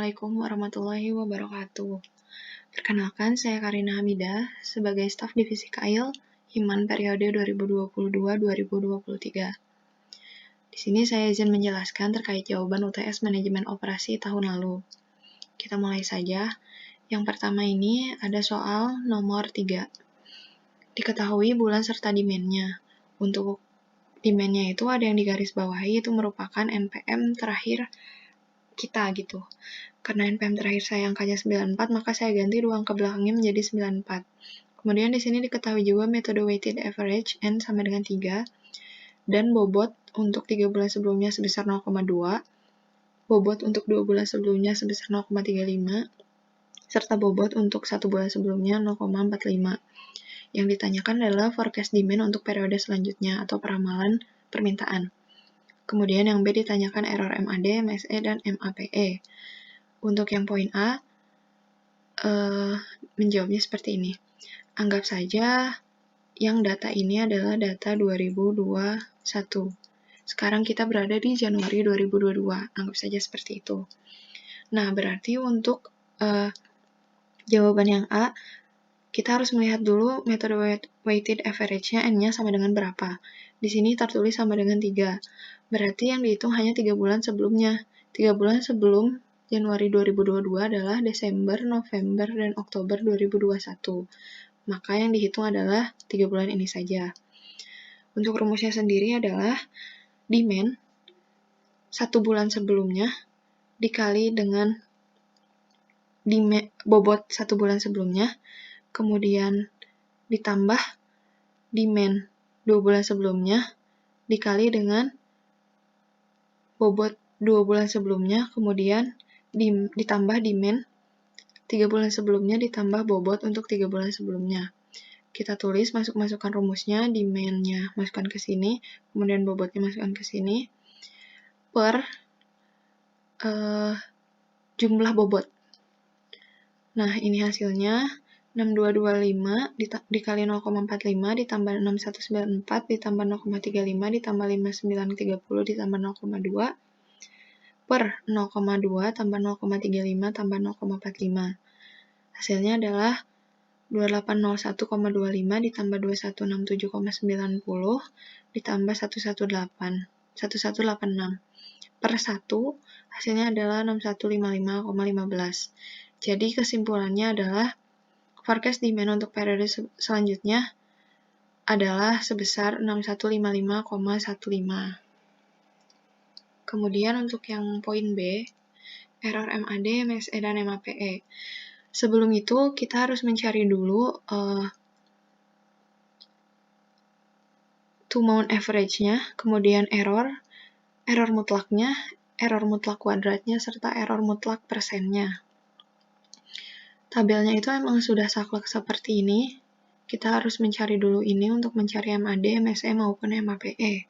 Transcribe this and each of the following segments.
Assalamualaikum warahmatullahi wabarakatuh. Perkenalkan, saya Karina Hamidah sebagai staf divisi KAIL Himan periode 2022-2023. Di sini saya izin menjelaskan terkait jawaban UTS Manajemen Operasi tahun lalu. Kita mulai saja. Yang pertama ini ada soal nomor 3. Diketahui bulan serta demand-nya. Untuk demand-nya itu ada yang digarisbawahi, itu merupakan NPM terakhir kita gitu. Karena NPM terakhir saya angkanya 94, maka saya ganti 2 angka belakangnya menjadi 94. Kemudian di sini diketahui juga metode weighted average N sama dengan 3, dan bobot untuk 3 bulan sebelumnya sebesar 0,2, bobot untuk 2 bulan sebelumnya sebesar 0,35, serta bobot untuk 1 bulan sebelumnya 0,45. Yang ditanyakan adalah forecast demand untuk periode selanjutnya atau peramalan permintaan. Kemudian yang B ditanyakan error MAD, MSE, dan MAPE. Untuk yang poin A, menjawabnya seperti ini. Anggap saja yang data ini adalah data 2021. Sekarang kita berada di Januari 2022. Anggap saja seperti itu. Nah, berarti untuk jawaban yang A, kita harus melihat dulu metode weighted average-nya N-nya sama dengan berapa. Di sini tertulis sama dengan 3. Berarti yang dihitung hanya 3 bulan sebelumnya. 3 bulan sebelum Januari 2022 adalah Desember, November, dan Oktober 2021. Maka yang dihitung adalah 3 bulan ini saja. Untuk rumusnya sendiri adalah demand 1 bulan sebelumnya dikali dengan bobot 1 bulan sebelumnya, kemudian ditambah demand 2 bulan sebelumnya dikali dengan bobot 2 bulan sebelumnya, kemudian ditambah demand 3 bulan sebelumnya ditambah bobot untuk 3 bulan sebelumnya. Kita tulis, masukkan rumusnya, demand-nya masukkan ke sini, kemudian bobotnya masukkan ke sini, per jumlah bobot. Nah, ini hasilnya 6225 dikali 0,45 ditambah 6194 ditambah 0,35 ditambah 5930 ditambah 0,2 per 0,2 tambah 0,35 tambah 0,45. Hasilnya adalah 2801,25 ditambah 2167,90 ditambah 1186 per 1, hasilnya adalah 6155,15. Jadi kesimpulannya adalah forecast demand untuk periode selanjutnya adalah sebesar 6155,15. Kemudian untuk yang poin B, error MAD, MSE, dan MAPE. Sebelum itu kita harus mencari dulu two-month average-nya, kemudian error mutlaknya, error mutlak kuadratnya, serta error mutlak persennya. Tabelnya itu emang sudah saklek seperti ini. Kita harus mencari dulu ini untuk mencari MAD, MSE, maupun MAPE.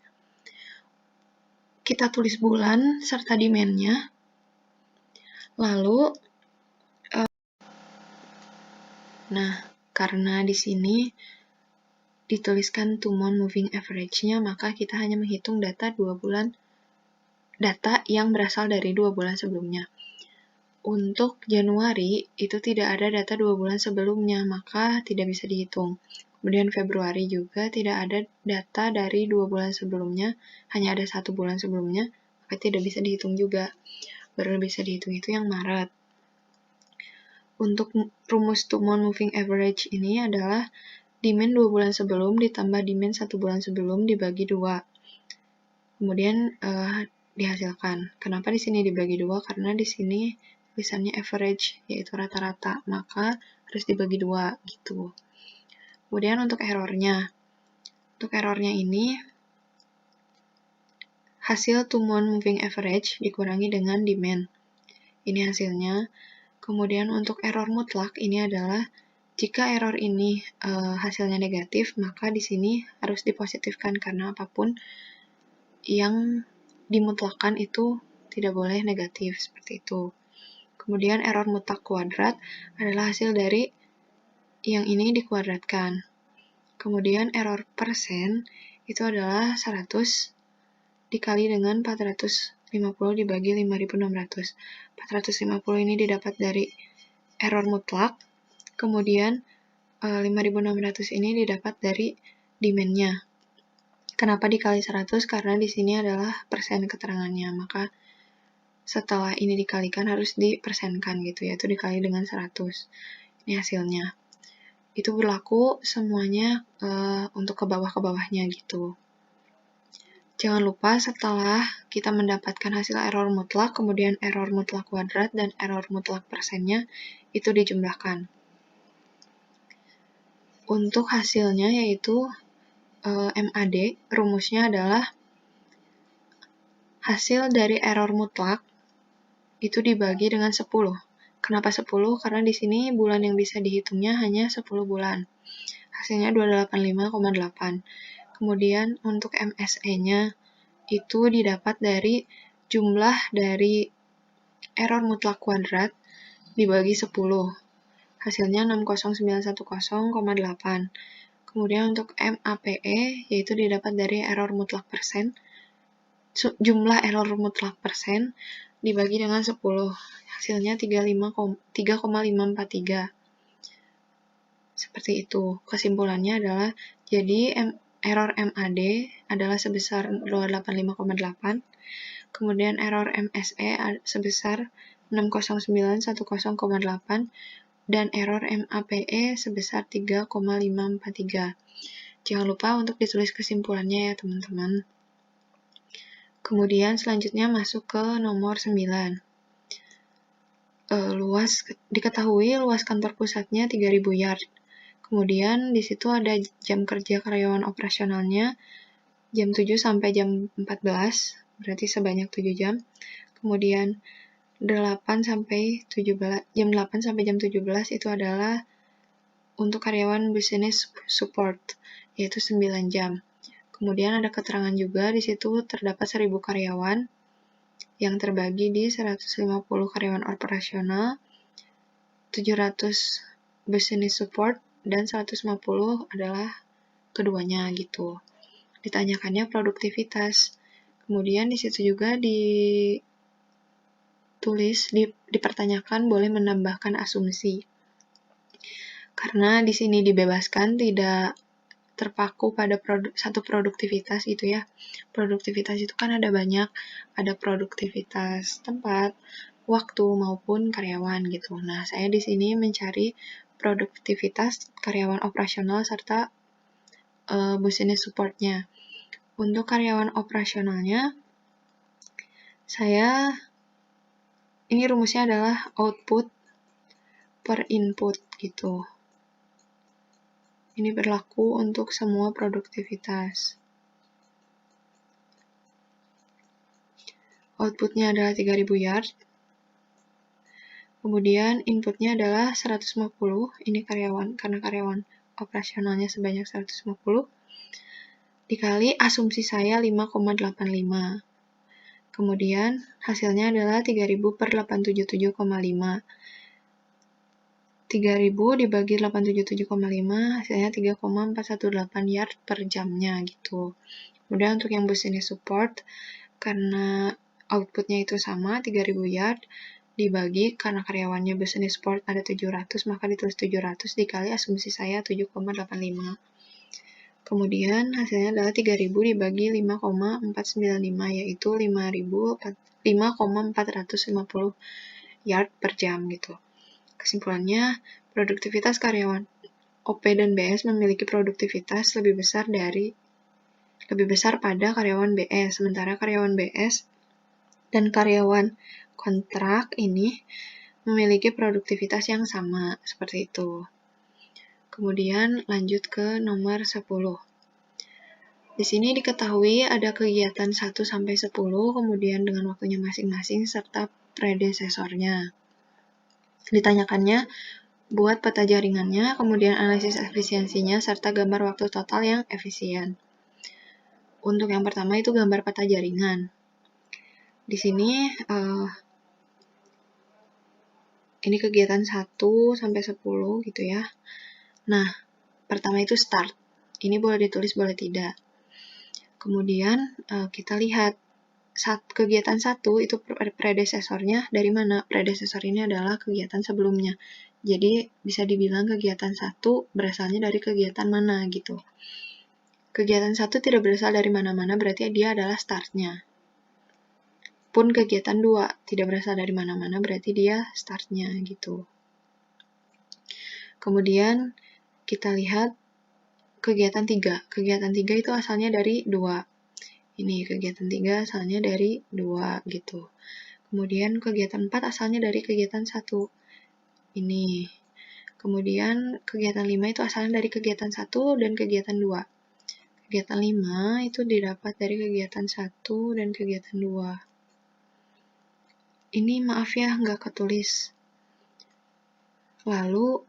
Kita tulis bulan serta demand-nya. Lalu, nah, karena di sini dituliskan two-month moving average-nya, maka kita hanya menghitung data yang berasal dari 2 bulan sebelumnya. Untuk Januari, itu tidak ada data 2 bulan sebelumnya, maka tidak bisa dihitung. Kemudian Februari juga tidak ada data dari 2 bulan sebelumnya, hanya ada 1 bulan sebelumnya, maka tidak bisa dihitung juga. Baru bisa dihitung itu yang Maret. Untuk rumus two-month moving average ini adalah demand 2 bulan sebelum ditambah demand 1 bulan sebelum dibagi 2. Kemudian dihasilkan. Kenapa di sini dibagi 2? Karena di sini tulisannya average, yaitu rata-rata, maka harus dibagi 2 gitu. Kemudian untuk errornya. Untuk errornya ini hasil two-month moving average dikurangi dengan demand. Ini hasilnya. Kemudian untuk error mutlak ini adalah jika error ini hasilnya negatif, maka di sini harus dipositifkan karena apapun yang dimutlakan itu tidak boleh negatif seperti itu. Kemudian error mutlak kuadrat adalah hasil dari yang ini dikuadratkan. Kemudian error persen itu adalah 100 dikali dengan 400 450 dibagi 5.600. 450 ini didapat dari error mutlak, kemudian 5.600 ini didapat dari demand-nya. Kenapa dikali 100? Karena di sini adalah persen keterangannya, maka setelah ini dikalikan harus dipersenkan gitu, yaitu dikali dengan 100. Ini hasilnya. Itu berlaku semuanya untuk ke bawah-ke-bawahnya gitu. Jangan lupa setelah kita mendapatkan hasil error mutlak, kemudian error mutlak kuadrat dan error mutlak persennya, itu dijumlahkan. Untuk hasilnya yaitu MAD, rumusnya adalah hasil dari error mutlak itu dibagi dengan 10. Kenapa 10? Karena di sini bulan yang bisa dihitungnya hanya 10 bulan. Hasilnya 285,8. Kemudian untuk MSE-nya itu didapat dari jumlah dari error mutlak kuadrat dibagi 10. Hasilnya 60910,8. Kemudian untuk MAPE yaitu didapat dari error mutlak persen. Jumlah error mutlak persen dibagi dengan 10. Hasilnya 3,543. Seperti itu. Kesimpulannya adalah jadi error MAD adalah sebesar 285,8. Kemudian error MSE sebesar 60910,8 dan error MAPE sebesar 3,543. Jangan lupa untuk ditulis kesimpulannya ya teman-teman. Kemudian selanjutnya masuk ke nomor 9. Diketahui luas kantor pusatnya 3.000 yard. Kemudian di situ ada jam kerja karyawan operasionalnya jam 7 sampai jam 14, berarti sebanyak 7 jam. Kemudian jam 8 sampai jam 17 itu adalah untuk karyawan business support, yaitu 9 jam. Kemudian ada keterangan juga di situ terdapat 1.000 karyawan yang terbagi di 150 karyawan operasional, 700 business support, dan 150 adalah keduanya gitu. Ditanyakannya produktivitas. Kemudian di situ juga dipertanyakan boleh menambahkan asumsi. Karena di sini dibebaskan tidak terpaku pada satu produktivitas gitu ya. Produktivitas itu kan ada banyak, ada produktivitas tempat, waktu maupun karyawan gitu. Nah, saya di sini mencari produktivitas karyawan operasional serta business support-nya. Untuk karyawan operasionalnya, ini rumusnya adalah output per input gitu. Ini berlaku untuk semua produktivitas. Outputnya adalah 3.000 yard. Kemudian inputnya adalah 150. Ini karena karyawan operasionalnya sebanyak 150. Dikali asumsi saya 5,85. Kemudian hasilnya adalah 3.000 per 877,5. 3.000 dibagi 877,5 hasilnya 3,418 yard per jamnya gitu. Kemudian untuk yang business support, karena outputnya itu sama 3.000 yard dibagi karena karyawannya business support ada 700, maka ditulis 700 dikali asumsi saya 7,85. Kemudian hasilnya adalah 3.000 dibagi 5,495 yaitu 5,450 yard per jam gitu. Kesimpulannya, produktivitas karyawan OP dan BS memiliki produktivitas lebih besar pada karyawan BS, sementara karyawan BS dan karyawan kontrak ini memiliki produktivitas yang sama, seperti itu. Kemudian lanjut ke nomor 10. Di sini diketahui ada kegiatan 1 sampai 10, kemudian dengan waktunya masing-masing serta predesesornya. Ditanyakannya buat peta jaringannya, kemudian analisis efisiensinya, serta gambar waktu total yang efisien. Untuk yang pertama itu gambar peta jaringan. Di sini ini kegiatan 1 sampai 10 gitu ya. Nah, pertama itu start. Ini boleh ditulis, boleh tidak. Kemudian kita lihat kegiatan 1 itu predesesornya dari mana? Predesesor ini adalah kegiatan sebelumnya. Jadi bisa dibilang kegiatan 1 berasalnya dari kegiatan mana gitu. Kegiatan 1 tidak berasal dari mana-mana, berarti dia adalah startnya. Pun kegiatan 2 tidak berasal dari mana-mana, berarti dia startnya gitu. Kemudian kita lihat kegiatan 3. Kegiatan 3 itu asalnya dari 2. Ini kegiatan 3 asalnya dari 2 gitu. Kemudian kegiatan 4 asalnya dari kegiatan 1. Ini. Kemudian kegiatan 5 itu asalnya dari kegiatan 1 dan kegiatan 2. Kegiatan 5 itu didapat dari kegiatan 1 dan kegiatan 2. Ini maaf ya, nggak ketulis. Lalu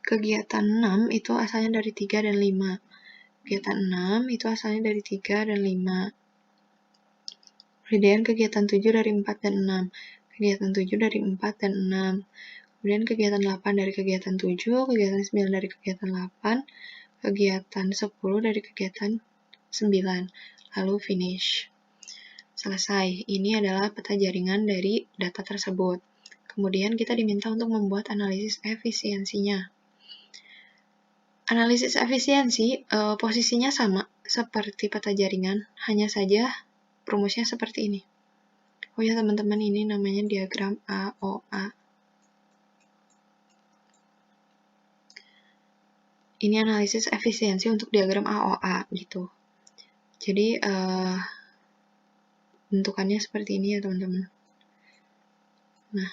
kegiatan 6 itu asalnya dari 3 dan 5. Kegiatan 6 itu asalnya dari 3 dan 5. Kemudian kegiatan 7 dari 4 dan 6. Kegiatan 7 dari 4 dan 6. Kemudian kegiatan 8 dari kegiatan 7, kegiatan 9 dari kegiatan 8, kegiatan 10 dari kegiatan 9. Lalu finish. Selesai. Ini adalah peta jaringan dari data tersebut. Kemudian kita diminta untuk membuat analisis efisiensinya. Analisis efisiensi posisinya sama seperti peta jaringan, hanya saja rumusnya seperti ini. Oh ya teman-teman, ini namanya diagram AOA. Ini analisis efisiensi untuk diagram AOA gitu. Jadi bentukannya seperti ini ya teman-teman. Nah,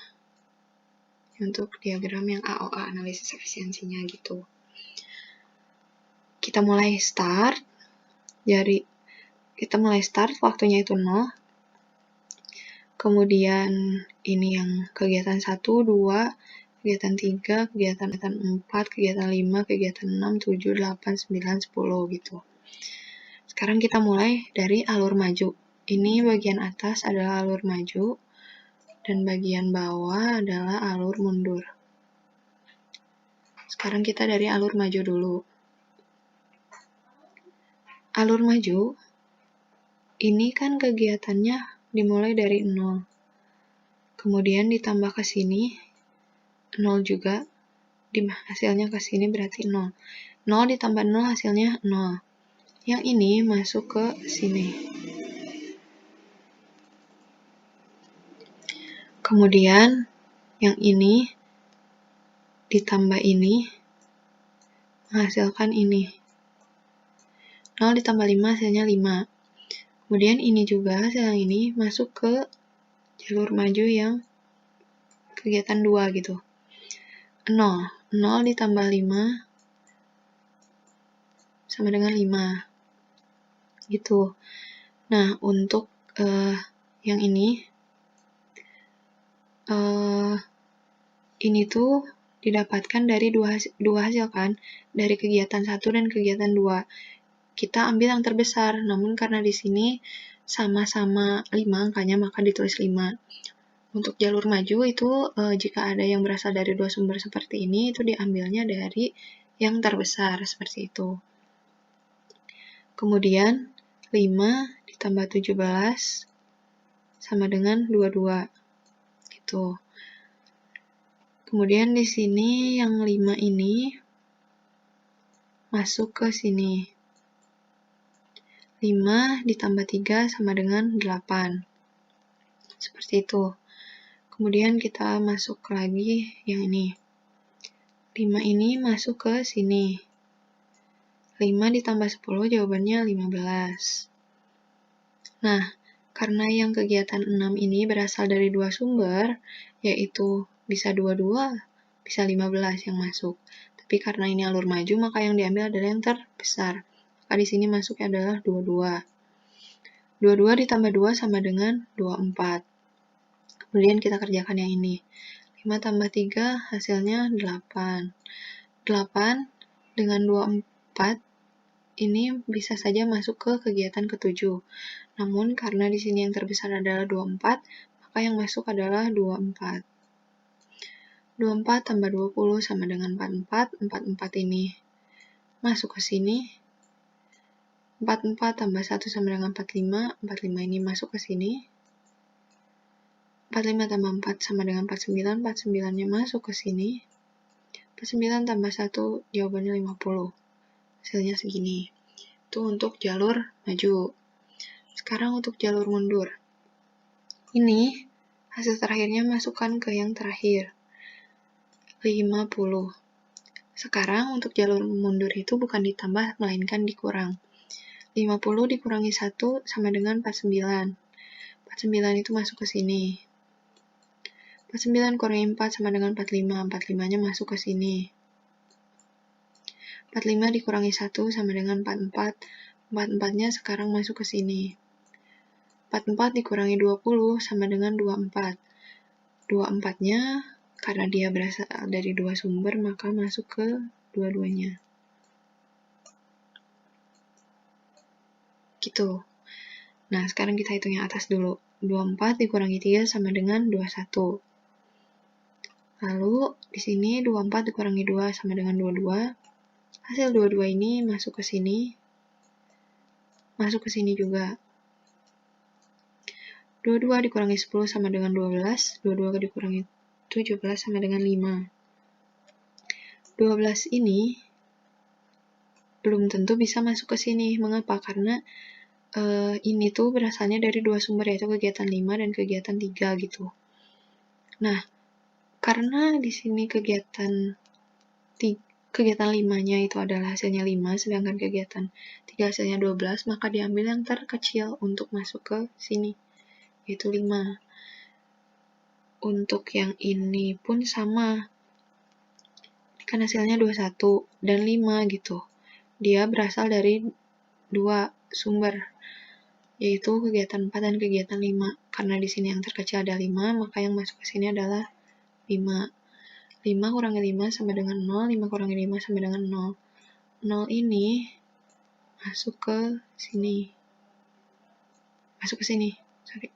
untuk diagram yang AOA, analisis efisiensinya gitu. Kita mulai start, waktunya itu 0. Kemudian ini yang kegiatan 1, 2, kegiatan 3, kegiatan 4, kegiatan 5, kegiatan 6, 7, 8, 9, 10 gitu. Sekarang kita mulai dari alur maju. Ini bagian atas adalah alur maju, dan bagian bawah adalah alur mundur. Sekarang kita dari alur maju dulu. Alur maju, ini kan kegiatannya dimulai dari 0. Kemudian ditambah ke sini, 0 juga. Hasilnya ke sini berarti 0. 0 ditambah 0 hasilnya 0. Yang ini masuk ke sini. Kemudian yang ini ditambah ini menghasilkan ini. 0 ditambah 5 hasilnya 5. Kemudian ini juga hasil yang ini masuk ke jalur maju yang kegiatan 2 gitu. 0 ditambah 5 sama dengan 5 gitu. Nah, untuk yang ini tuh didapatkan dari dua hasil kan, dari kegiatan 1 dan kegiatan 2. Kita ambil yang terbesar, namun karena di sini sama-sama 5 angkanya, maka ditulis 5. Untuk jalur maju itu jika ada yang berasal dari 2 sumber seperti ini, itu diambilnya dari yang terbesar, seperti itu. Kemudian 5 ditambah 17 sama dengan 22. Gitu. Kemudian di sini yang 5 ini masuk ke sini. 5 ditambah 3 sama dengan 8. Seperti itu. Kemudian kita masuk lagi yang ini. 5 ini masuk ke sini. 5 ditambah 10 jawabannya 15. Nah, karena yang kegiatan 6 ini berasal dari 2 sumber, yaitu bisa 22, bisa 15 yang masuk. Tapi karena ini alur maju, maka yang diambil adalah yang terbesar. Maka di sini masuknya adalah 22. 22 ditambah 2 sama dengan 24. Kemudian kita kerjakan yang ini. 5 tambah 3 hasilnya 8. 8 dengan 24 ini bisa saja masuk ke kegiatan ke-7. Namun karena di sini yang terbesar adalah 24, maka yang masuk adalah 24. 24 tambah 20 sama dengan 44. 44 ini masuk ke sini. 44 tambah 1 sama dengan 45. 45 ini masuk ke sini. 45 tambah 4 sama dengan 49, 49-nya masuk ke sini. 49 tambah 1, jawabannya 50. Hasilnya segini. Itu untuk jalur maju. Sekarang untuk jalur mundur. Ini hasil terakhirnya masukkan ke yang terakhir. 50. Sekarang untuk jalur mundur itu bukan ditambah, melainkan dikurang. 50 dikurangi 1 sama dengan 49. 49 itu masuk ke sini. 49 kurangi 4 sama dengan 45. 45-nya masuk ke sini. 45 dikurangi 1 sama dengan 44. 44-nya sekarang masuk ke sini. 44 dikurangi 20 sama dengan 24. 24-nya karena dia berasal dari dua sumber, maka masuk ke dua-duanya. Gitu. Nah, sekarang kita hitung yang atas dulu. 24 dikurangi 3 sama dengan 21. Lalu, di sini 24 dikurangi 2 sama dengan 22. Hasil 22 ini masuk ke sini. Masuk ke sini juga. 22 dikurangi 10 sama dengan 12. 22 dikurangi 17 sama dengan 5. 12 ini belum tentu bisa masuk ke sini. Mengapa? Karena ini tuh berasalnya dari dua sumber, yaitu kegiatan 5 dan kegiatan 3 gitu. Nah, karena di sini kegiatan 5-nya itu adalah hasilnya 5, sedangkan kegiatan 3 hasilnya 12, maka diambil yang terkecil untuk masuk ke sini, yaitu 5. Untuk yang ini pun sama. Kan hasilnya 21 dan 5 gitu. Dia berasal dari dua sumber, yaitu kegiatan 4 dan kegiatan 5. Karena di sini yang terkecil ada 5, maka yang masuk ke sini adalah 5. 5 kurangi 5 sama dengan 0, 5 kurangi 5 sama dengan 0. 0 ini masuk ke sini. Masuk ke sini, sorry.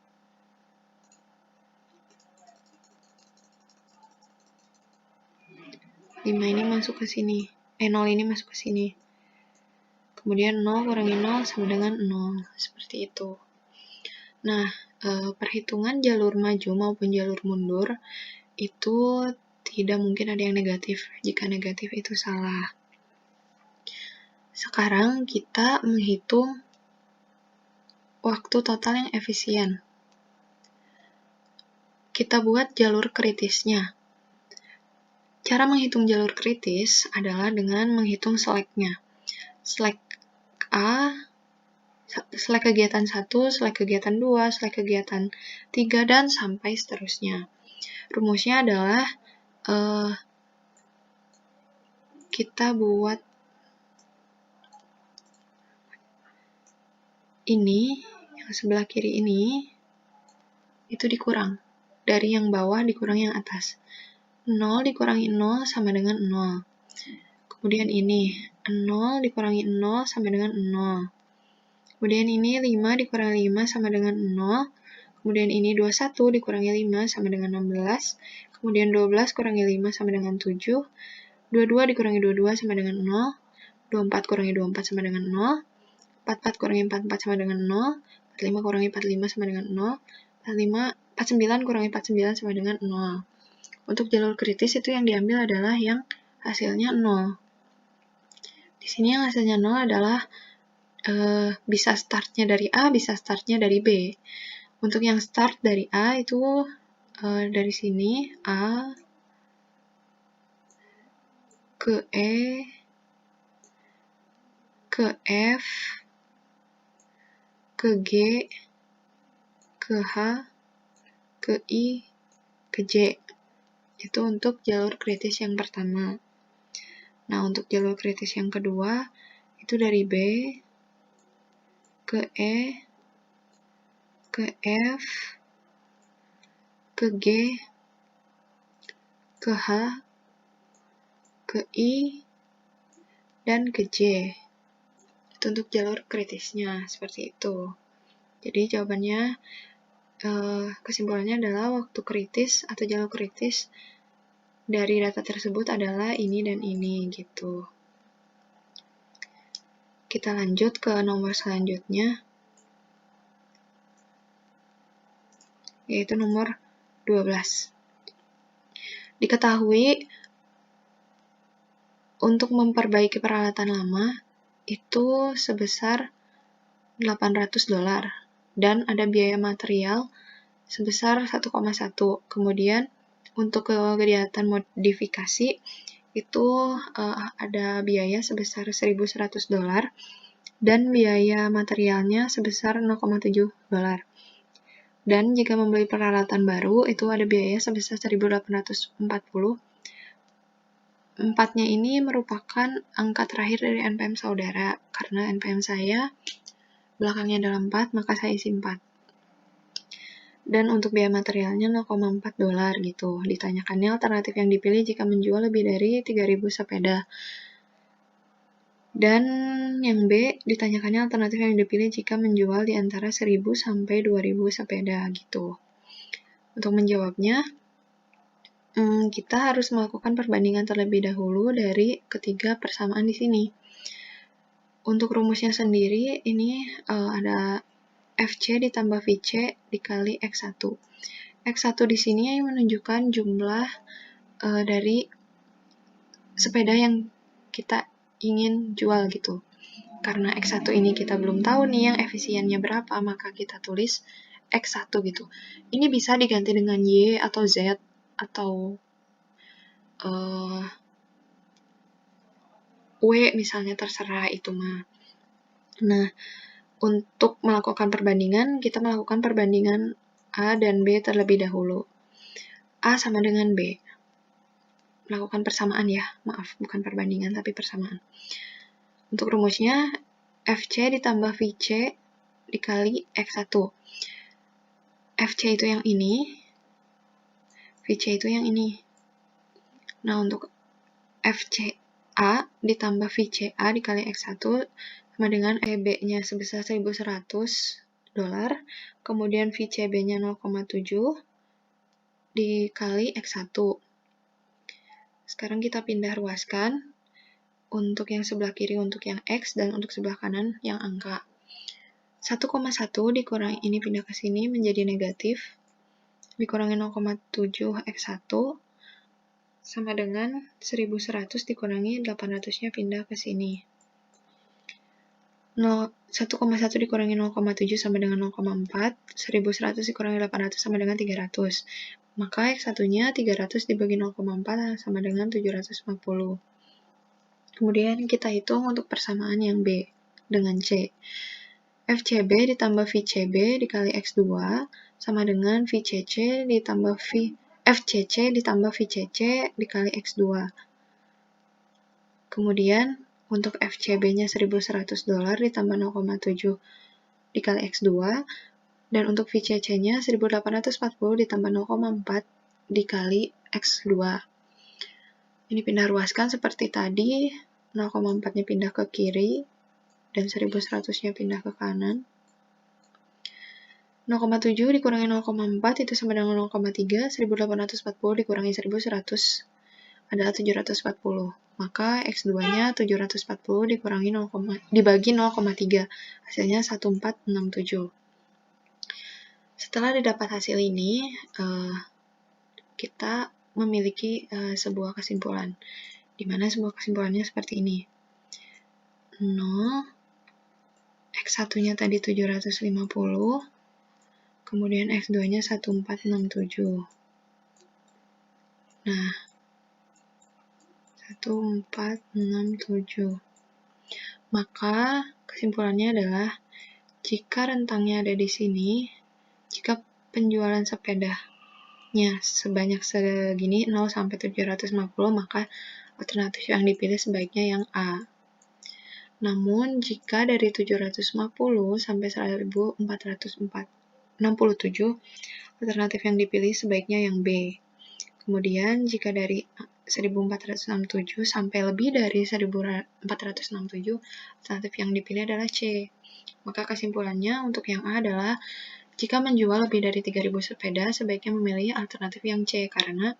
Lima ini masuk ke sini. 0 ini masuk ke sini. Kemudian 0 kurangi 0 sama dengan 0. Seperti itu. Nah, perhitungan jalur maju maupun jalur mundur itu tidak mungkin ada yang negatif. Jika negatif itu salah. Sekarang kita menghitung waktu total yang efisien. Kita buat jalur kritisnya. Cara menghitung jalur kritis adalah dengan menghitung slack-nya. Slack A, slack kegiatan 1, slack kegiatan 2, slack kegiatan 3, dan sampai seterusnya. Rumusnya adalah kita buat ini, yang sebelah kiri ini, itu dikurang. Dari yang bawah dikurang yang atas. 0 dikurangi 0 sama dengan 0. Kemudian ini, 0 dikurangi 0 sama dengan 0. Kemudian ini 5 dikurangi 5 sama dengan 0. Kemudian ini 21 dikurangi 5 sama dengan 16. Kemudian 12 kurangi 5 sama dengan 7. 22 dikurangi 22 sama dengan 0. 24 kurangi 24 sama dengan 0. 44 kurangi 44 sama dengan 0. 45 kurangi 45 sama dengan 0. 49 kurangi 49 sama dengan 0. Untuk jalur kritis itu yang diambil adalah yang hasilnya 0. Di sini yang hasilnya 0 adalah bisa startnya dari A, bisa startnya dari B. Untuk yang start dari A itu dari sini A ke E ke F ke G ke H ke I ke J. Itu untuk jalur kritis yang pertama. Nah, untuk jalur kritis yang kedua itu dari B ke E ke F ke G ke H ke I dan ke J. Itu untuk jalur kritisnya, seperti itu. Jadi jawabannya, kesimpulannya adalah waktu kritis atau jalur kritis dari data tersebut adalah ini dan ini, gitu. Kita lanjut ke nomor selanjutnya, yaitu nomor 12. Diketahui untuk memperbaiki peralatan lama itu sebesar $800 dan ada biaya material sebesar 1,1. Kemudian untuk kegiatan modifikasi itu ada biaya sebesar $1.100 dan biaya materialnya sebesar $0,7. Dan jika membeli peralatan baru, itu ada biaya sebesar 1.840. Empatnya ini merupakan angka terakhir dari NPM saudara. Karena NPM saya belakangnya adalah 4, maka saya isi 4. Dan untuk biaya materialnya $0,4 gitu. Ditanyakannya alternatif yang dipilih jika menjual lebih dari 3.000 sepeda. Dan yang B, ditanyakannya alternatif yang dipilih jika menjual di antara 1.000 sampai 2.000 sepeda gitu. Untuk menjawabnya, kita harus melakukan perbandingan terlebih dahulu dari ketiga persamaan di sini. Untuk rumusnya sendiri, ini ada FC ditambah VC dikali X1. X1 di sini menunjukkan jumlah dari sepeda yang kita ingin jual gitu. Karena X1 ini kita belum tahu nih yang efisiennya berapa, maka kita tulis X1 gitu. Ini bisa diganti dengan Y atau Z atau W misalnya, terserah itu mah. Nah, untuk melakukan perbandingan, kita melakukan perbandingan A dan B terlebih dahulu. A sama dengan B. Melakukan persamaan ya, maaf, bukan perbandingan tapi persamaan. Untuk rumusnya, FC ditambah VC dikali X1. FC itu yang ini, VC itu yang ini. Nah, untuk FCA ditambah VCA dikali X1 sama dengan EB-nya sebesar $1.100, kemudian VCB-nya 0,7 dikali X1. Sekarang kita pindah ruaskan untuk yang sebelah kiri untuk yang X dan untuk sebelah kanan yang angka. 1,1 dikurangi ini pindah ke sini menjadi negatif, dikurangi 0,7 X1 sama dengan 1.100 dikurangi 800-nya pindah ke sini. 1,1 dikurangi 0,7 sama dengan 0,4, 1.100 dikurangi 800 sama dengan 300. Maka X1-nya 300 dibagi 0,4 sama dengan 750. Kemudian kita hitung untuk persamaan yang B dengan C. FCB ditambah VCB dikali X2 sama dengan VCC ditambah FCC ditambah VCC dikali X2. Kemudian untuk FCB-nya $1.100 ditambah 0,7 dikali X2, dan untuk VCC-nya 1.840 ditambah 0,4 dikali X2. Ini pindah ruaskan seperti tadi, 0,4-nya pindah ke kiri, dan 1.100-nya pindah ke kanan. 0,7 dikurangi 0,4 itu sama dengan 0,3, 1.840 dikurangi 1.100 adalah 740. Maka X2-nya 740 dibagi 0,3, hasilnya 1467. Setelah didapat hasil ini, kita memiliki sebuah kesimpulan, di mana sebuah kesimpulannya seperti ini. 0, X1-nya tadi 750, kemudian X2-nya 1467. Nah, 1467. Maka kesimpulannya adalah jika rentangnya ada di sini, jika penjualan sepedanya sebanyak segini 0 sampai 750, maka alternatif yang dipilih sebaiknya yang A. Namun jika dari 750 sampai 1467, alternatif yang dipilih sebaiknya yang B. Kemudian jika dari 1467 sampai lebih dari 1467, alternatif yang dipilih adalah C. Maka kesimpulannya untuk yang A adalah jika menjual lebih dari 3.000 sepeda, sebaiknya memilih alternatif yang C, karena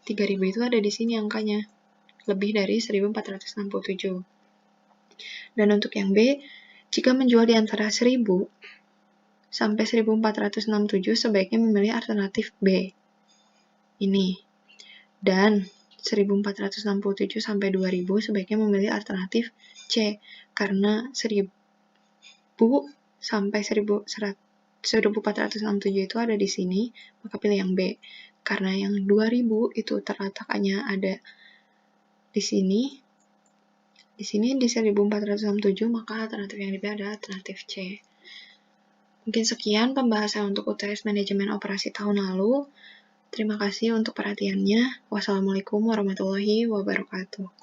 3.000 itu ada di sini angkanya, lebih dari 1.467. Dan untuk yang B, jika menjual di antara 1.000 sampai 1467 sebaiknya memilih alternatif B. Ini. Dan 1467 sampai 2000 sebaiknya memilih alternatif C. Karena 1000 sampai 1467 itu ada di sini, maka pilih yang B. Karena yang 2000 itu terletaknya ada di sini, di 1467, maka alternatif yang dipilih adalah alternatif C. Mungkin sekian pembahasan untuk UTS Manajemen Operasi tahun lalu. Terima kasih untuk perhatiannya. Wassalamualaikum warahmatullahi wabarakatuh.